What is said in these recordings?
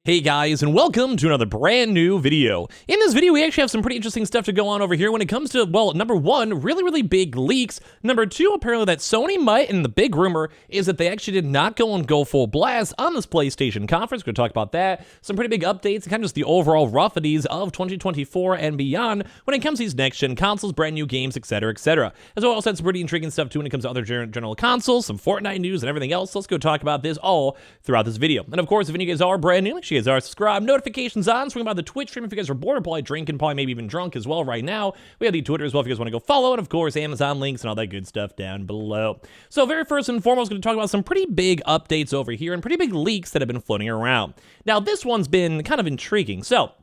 Hey guys, and welcome to another brand new video. In this video, we actually have some pretty interesting stuff to go on over here when it comes to, well, number one, really big leaks. Number two, apparently that Sony might, and the big rumor is that they actually did not go full blast on this PlayStation conference. We're gonna talk about that. Some pretty big updates, and kind of just the overall roughities of 2024 and beyond when it comes to these next-gen consoles, brand new games, etc., etc. As well, also had some pretty intriguing stuff too when it comes to other general consoles, some Fortnite news, and everything else. So let's go talk about this all throughout this video. And of course, if any of you guys are brand new, make sure you guys are subscribed, notifications on, swing by the Twitch stream if you guys are bored or probably drinking, probably maybe even drunk as well right now. We have the Twitter as well if you guys want to go follow, and of course Amazon links and all that good stuff down below. So very first and foremost, going to talk about some pretty big updates over here and pretty big leaks that have been floating around. Now this one's been kind of intriguing. So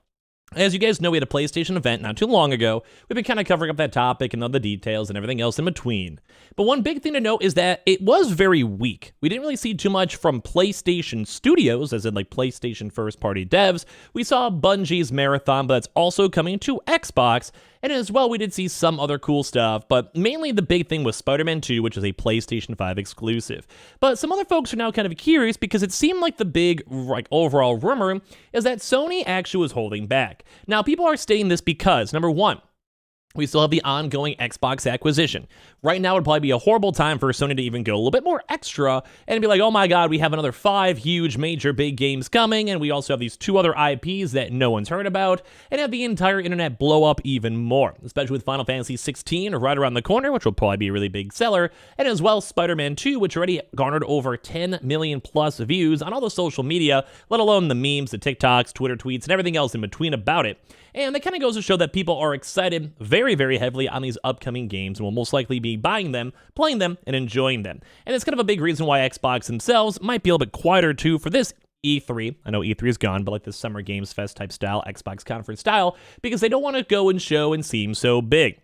as you guys know, we had a PlayStation event not too long ago. We've been kind of covering up that topic and all the details and everything else in between. But one big thing to note is that it was very weak. We didn't really see too much from PlayStation Studios, as in like PlayStation first-party devs. We saw Bungie's Marathon, but that's also coming to Xbox. And as well, we did see some other cool stuff, but mainly the big thing was Spider-Man 2, which is a PlayStation 5 exclusive. But some other folks are now kind of curious because it seemed like the big, overall rumor is that Sony actually was holding back. Now, people are stating this because, number one, we still have the ongoing Xbox acquisition. Right now would probably be a horrible time for Sony to even go a little bit more extra and be like, oh my god, we have another 5 huge major big games coming, and we also have these 2 other IPs that no one's heard about, and have the entire internet blow up even more, especially with Final Fantasy 16 right around the corner, which will probably be a really big seller, and as well Spider-Man 2, which already garnered over 10 million plus views on all the social media, let alone the memes, the TikToks, Twitter tweets, and everything else in between about it. And that kind of goes to show that people are excited very heavily on these upcoming games and will most likely be buying them, playing them, and enjoying them. And it's kind of a big reason why Xbox themselves might be a little bit quieter too for this E3. I know E3 is gone, but like this Summer Games Fest type style, Xbox conference style, because they don't want to go and show and seem so big.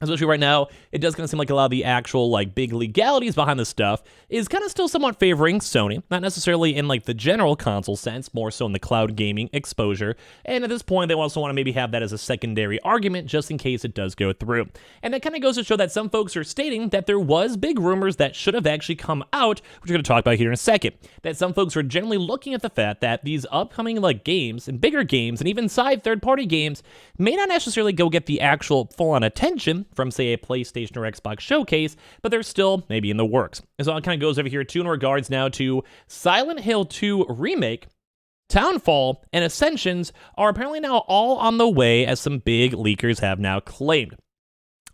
Especially right now, it does kind of seem like a lot of the actual like big legalities behind this stuff is kind of still somewhat favoring Sony, not necessarily in like the general console sense, more so in the cloud gaming exposure. And at this point, they also want to maybe have that as a secondary argument just in case it does go through. And that kind of goes to show that some folks are stating that there was big rumors that should have actually come out, which we're going to talk about here in a second. That some folks are generally looking at the fact that these upcoming like games and bigger games and even side third-party games may not necessarily go get the actual full-on attention from, say, a PlayStation or Xbox showcase, but they're still maybe in the works. And so it kind of goes over here too in regards now to Silent Hill 2 Remake, Townfall, and Ascensions are apparently now all on the way, as some big leakers have now claimed.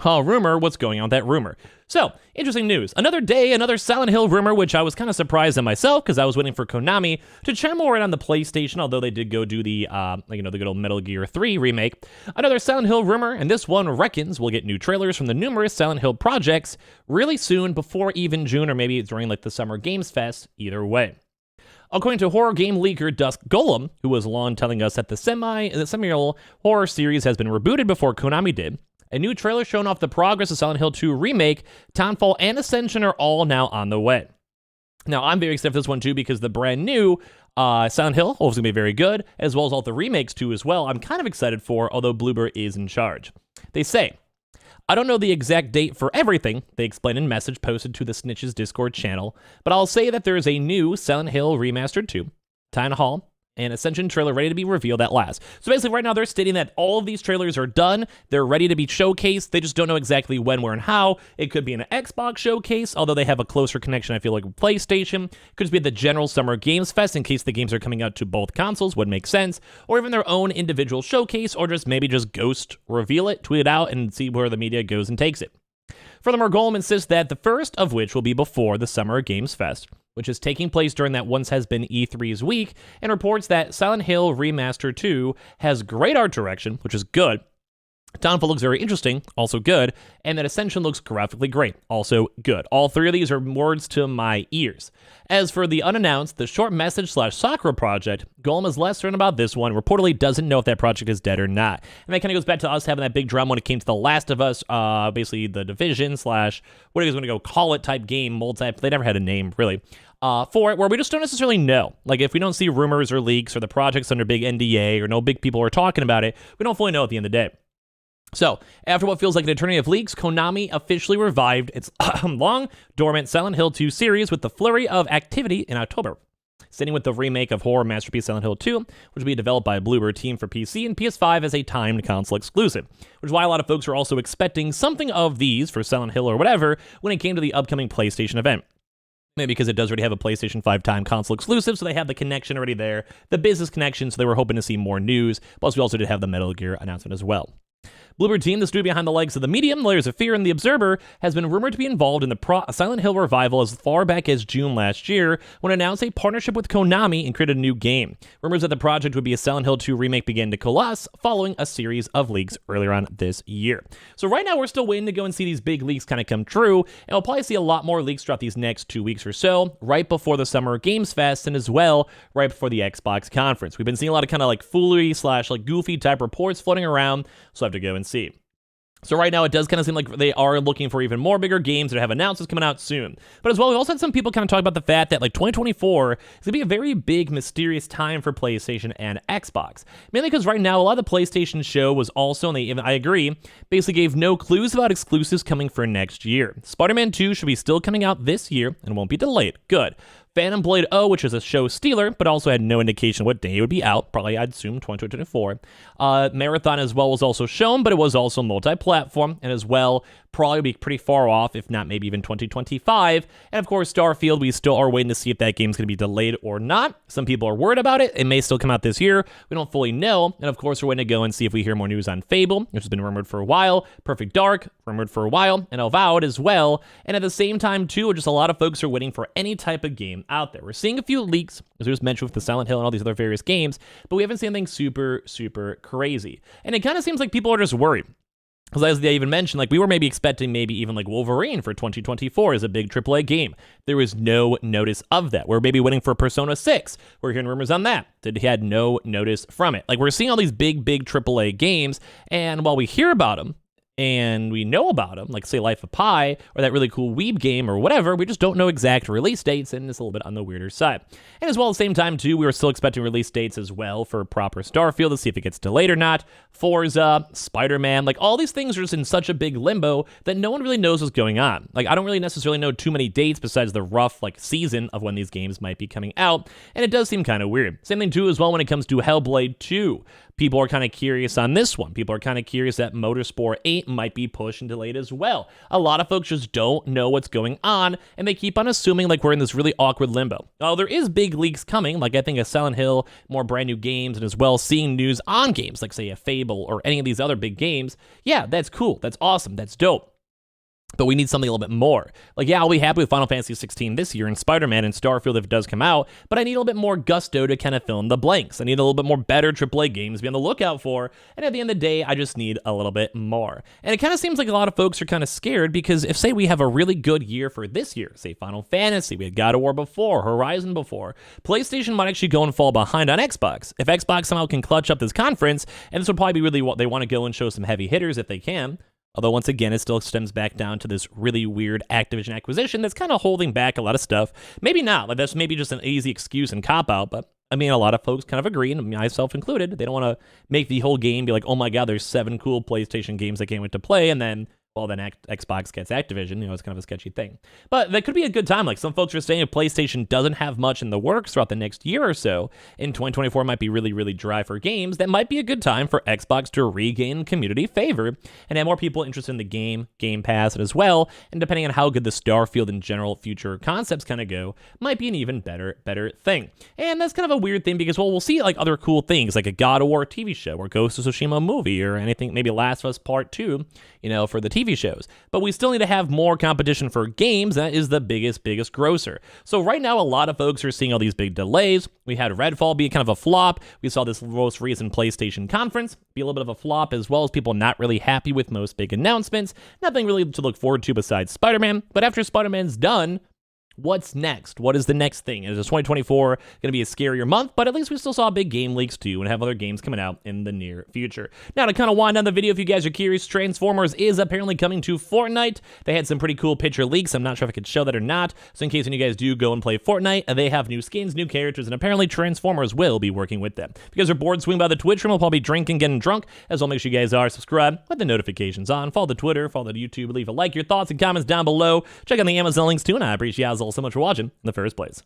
Rumor, what's going on with that rumor? So, interesting news. Another day, another Silent Hill rumor, which I was kind of surprised at myself because I was waiting for Konami to chime more in on the PlayStation, although they did go do the, the good old Metal Gear 3 remake. Another Silent Hill rumor, and this one reckons we'll get new trailers from the numerous Silent Hill projects really soon, before even June, or maybe during like the Summer Games Fest, either way. According to horror game leaker Dusk Golem, who was long telling us that the semi-annual horror series has been rebooted before Konami did, a new trailer showing off the progress of Silent Hill 2 Remake, Townfall, and Ascension are all now on the way. Now, I'm very excited for this one too because the brand new Silent Hill hopefully going to be very good, as well as all the remakes too as well. I'm kind of excited for, although Bloober is in charge. They say, I don't know the exact date for everything, they explain in a message posted to the Snitches Discord channel, but I'll say that there is a new Silent Hill Remastered 2, Town Hall, and Ascension trailer ready to be revealed at last. So basically right now they're stating that all of these trailers are done, they're ready to be showcased, they just don't know exactly when, where, and how. It could be an Xbox showcase, although they have a closer connection I feel like with PlayStation. Could just be at the general Summer Games Fest in case the games are coming out to both consoles, would make sense, or even their own individual showcase, or just maybe just ghost reveal it, tweet it out, and see where the media goes and takes it. Furthermore, Golem insists that the first of which will be before the Summer Games Fest, which is taking place during that once has been E3's week, and reports that Silent Hill Remaster 2 has great art direction, which is good. Townfall looks very interesting, also good, and that Ascension looks graphically great, also good. All 3 of these are words to my ears. As for the unannounced, the short message / Sakura project, Golem is less certain about this one, reportedly doesn't know if that project is dead or not. And that kind of goes back to us having that big drama when it came to The Last of Us, basically the Division / what are you guys going to go call it type game, they never had a name, really. For it, where we just don't necessarily know. Like, if we don't see rumors or leaks or the project's under big NDA or no big people are talking about it, we don't fully know at the end of the day. So, after what feels like an eternity of leaks, Konami officially revived its long-dormant Silent Hill 2 series with the flurry of activity in October. Sitting with the remake of horror masterpiece Silent Hill 2, which will be developed by a Bluebird team for PC and PS5 as a timed console exclusive, which is why a lot of folks are also expecting something of these for Silent Hill or whatever when it came to the upcoming PlayStation event. Maybe because it does already have a PlayStation 5 time console exclusive, so they have the connection already there, the business connection, so they were hoping to see more news. Plus, we also did have the Metal Gear announcement as well. Bluebird team, the studio behind the likes of The Medium, Layers of Fear, and The Observer, has been rumored to be involved in the Silent Hill revival as far back as June last year, when it announced a partnership with Konami and created a new game. Rumors that the project would be a Silent Hill 2 remake began to coalesce following a series of leaks earlier on this year. So right now, we're still waiting to go and see these big leaks kind of come true, and we'll probably see a lot more leaks throughout these next 2 weeks or so, right before the Summer Games Fest, and as well, right before the Xbox conference. We've been seeing a lot of kind of like foolery / like goofy type reports floating around, so I have to go and see. So right now, it does kind of seem like they are looking for even more bigger games that have announcements coming out soon. But as well, we also had some people kind of talk about the fact that like 2024 is going to be a very big, mysterious time for PlayStation and Xbox. Mainly because right now, a lot of the PlayStation show was also, and I agree, basically gave no clues about exclusives coming for next year. Spider-Man 2 should be still coming out this year and won't be delayed. Good. Phantom Blade O, which is a show stealer, but also had no indication what day it would be out. Probably, I'd assume, 2024. Marathon as well was also shown, but it was also multi-platform, and as well, probably be pretty far off, if not maybe even 2025. And of course, Starfield, we still are waiting to see if that game's going to be delayed or not. Some people are worried about it. It may still come out this year. We don't fully know. And of course, we're waiting to go and see if we hear more news on Fable, which has been rumored for a while. Perfect Dark, rumored for a while. And Avowed as well. And at the same time, too, just a lot of folks are waiting for any type of game out there. We're seeing a few leaks, as we just mentioned with the Silent Hill and all these other various games, but we haven't seen anything super, super crazy. And it kind of seems like people are just worried. Because as they even mentioned, like we were maybe expecting maybe even like Wolverine for 2024 as a big AAA game. There was no notice of that. We're maybe waiting for Persona 6. We're hearing rumors on that. He had no notice from it. Like we're seeing all these big AAA games, and while we hear about them, and we know about them, like say Life of Pi, or that really cool Weeb game or whatever, we just don't know exact release dates, and it's a little bit on the weirder side. And as well, at the same time, too, we were still expecting release dates as well for proper Starfield to see if it gets delayed or not, Forza, Spider-Man, like all these things are just in such a big limbo that no one really knows what's going on. Like I don't really necessarily know too many dates besides the rough like season of when these games might be coming out, and it does seem kind of weird. Same thing too as well when it comes to Hellblade 2. People are kind of curious on this one. People are kind of curious that Motorsport 8 might be pushed and delayed as well. A lot of folks just don't know what's going on, and they keep on assuming like we're in this really awkward limbo. Oh, there is big leaks coming, like I think a Silent Hill, more brand new games, and as well seeing news on games, like say a Fable or any of these other big games. Yeah, that's cool. That's awesome. That's dope. But we need something a little bit more. Like, yeah, I'll be happy with Final Fantasy 16 this year and Spider-Man and Starfield if it does come out, but I need a little bit more gusto to kind of fill in the blanks. I need a little bit more better AAA games to be on the lookout for, and at the end of the day, I just need a little bit more. And it kind of seems like a lot of folks are kind of scared because if, say, we have a really good year for this year, say Final Fantasy, we had God of War before, Horizon before, PlayStation might actually go and fall behind on Xbox. If Xbox somehow can clutch up this conference, and this would probably be really what they want to go and show some heavy hitters if they can. Although, once again, it still stems back down to this really weird Activision acquisition that's kind of holding back a lot of stuff. Maybe not. Like, that's maybe just an easy excuse and cop-out, but, I mean, a lot of folks kind of agree, and myself included. They don't want to make the whole game be like, oh my god, there's 7 cool PlayStation games I can't wait to play, and then well, then Xbox gets Activision, it's kind of a sketchy thing. But that could be a good time. Like some folks are saying if PlayStation doesn't have much in the works throughout the next year or so, in 2024 might be really, really dry for games, that might be a good time for Xbox to regain community favor and have more people interested in the Game Pass as well. And depending on how good the Starfield and general future concepts kind of go, might be an even better thing. And that's kind of a weird thing because, well, we'll see like other cool things like a God of War TV show or Ghost of Tsushima movie or anything, maybe Last of Us Part 2, for the TV shows. But we still need to have more competition for games. That is the biggest grosser. So right now, a lot of folks are seeing all these big delays. We had Redfall be kind of a flop. We saw this most recent PlayStation conference be a little bit of a flop, as well as people not really happy with most big announcements. Nothing really to look forward to besides Spider-Man. But after Spider-Man's done, what's next? What is the next thing? Is 2024 going to be a scarier month? But at least we still saw big game leaks too and have other games coming out in the near future. Now to kind of wind down the video, if you guys are curious, Transformers is apparently coming to Fortnite. They had some pretty cool picture leaks. I'm not sure if I could show that or not. So in case when you guys do go and play Fortnite, they have new skins, new characters, and apparently Transformers will be working with them. If you guys are bored, swing by the Twitch room. We'll probably be drinking, getting drunk. As well, make sure you guys are subscribed with the notifications on. Follow the Twitter, follow the YouTube, leave a like, your thoughts and comments down below. Check out the Amazon links too, and I appreciate you all so much for watching in the first place.